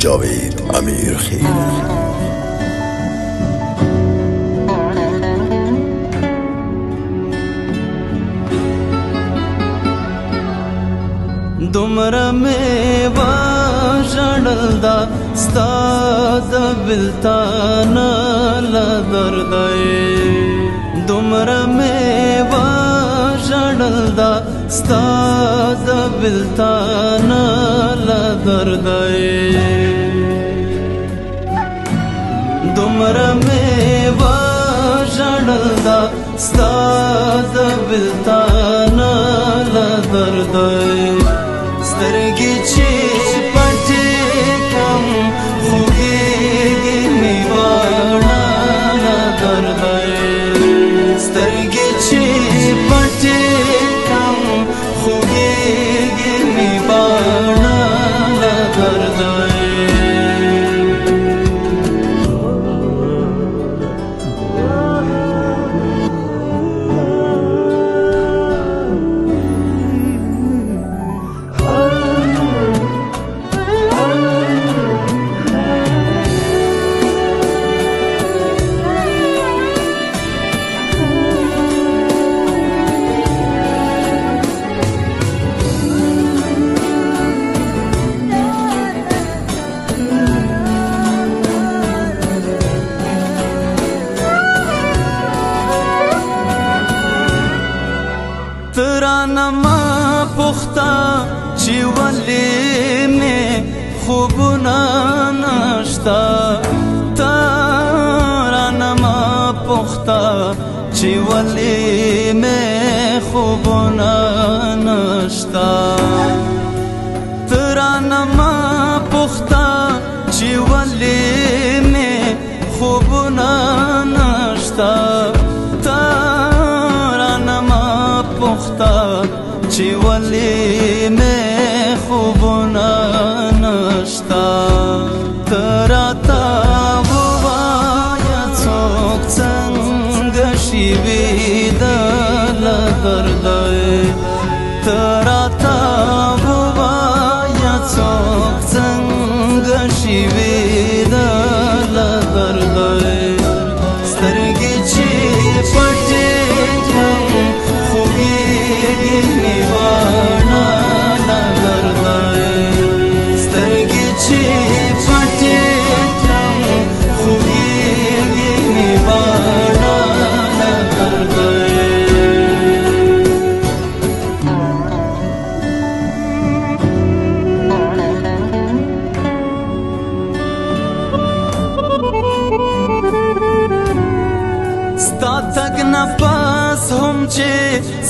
جاوید امیرخیل. دومره مې وژړل دا ستا د بېلتانه له درده یې، دومره مې وژړل دا ستا د بېلتانه له درده یې، دومره مې وژړل دا ستا د بېلتانه له درده یې، سترګې چې پټې کړم خوږېږي مې باڼه له درده یې، سترګې چې پټې کړم خوږېږي مې باڼه له درده یې. ترانه ما پخته چې ولې مې خوبونه نشته، ترانه ما پخته چې ولې مې خوبونه نشته، ترانه ما پخته چې ولې مې خوبونه نشته، چې ولې مې خوبونه نشته، ته راته ووایه څوک څنګه شي بیدله درده یې، ته راته ووایه څوک څنګه شي بیدله درده یې، سترګې چې پټې کړم خوږېږي مې باڼه له درده یې، سترګې چې پټې کړم خوږېږي مې باڼه له درده یې. ستا تګ نفس هم چې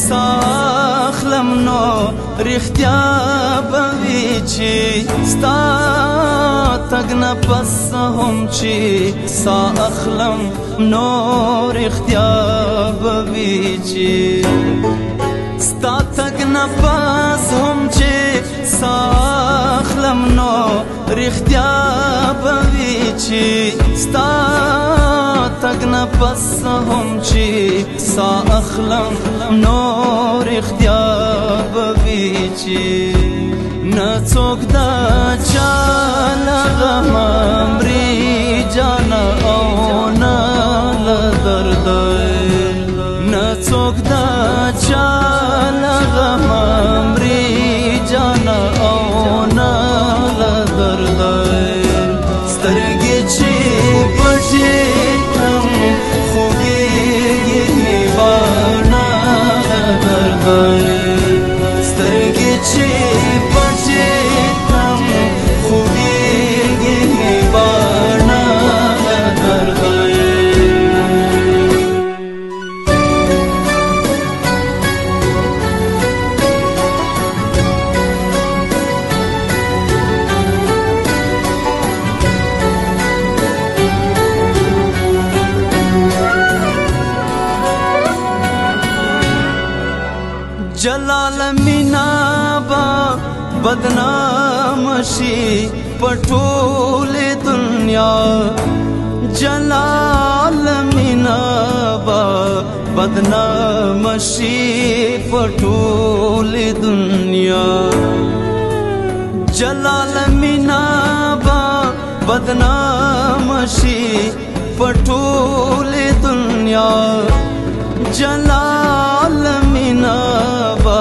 ساه اخلم نو رښتیا به وي چې ستا تګ نفس هم چې ساه اخلم نو رښتیا به وي چې ستا تګ نفس هم چې ساه اخلم نو رښتیا به وي چې ستا تګ نفس هم چې ساه اخلم نو رښتیا به وي چې نه څوک د چا له غمه مري جانه او نه له درده یې، نه څوک د چا له غمه مري جانه او نه له درده یې، سترګې چې پټې خوږېږي مې باڼه له درده یې، سترګې چې پټې کړم خوږېږي مې باڼه له درده یې. جلال مینا با بدنام شي په ټولې دنیا، جلال مینا با بدنام شي په ټولې دنیا، جلال مینا با بدنام شي پټول دنیا جلال مینا با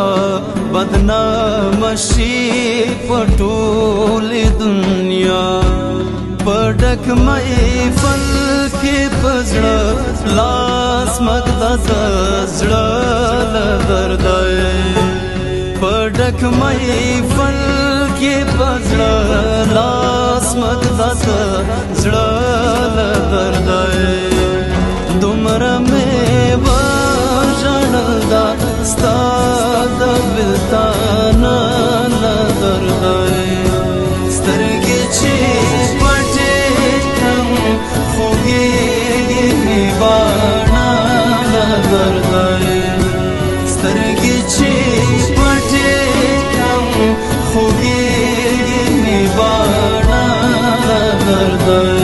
بدنام شي پټول دنیا پډک مې فل کې پزړه لاس مقدس زړه درد پډک مې فل کې پزړه لاس مقدس زړه درد دومره مې وژړل دا ستا د بېلتان درد سترګې چې پټې کړم خوږېږي مې باڼه درد سترګې چې پټې کړم خوږېږي مې باڼه درد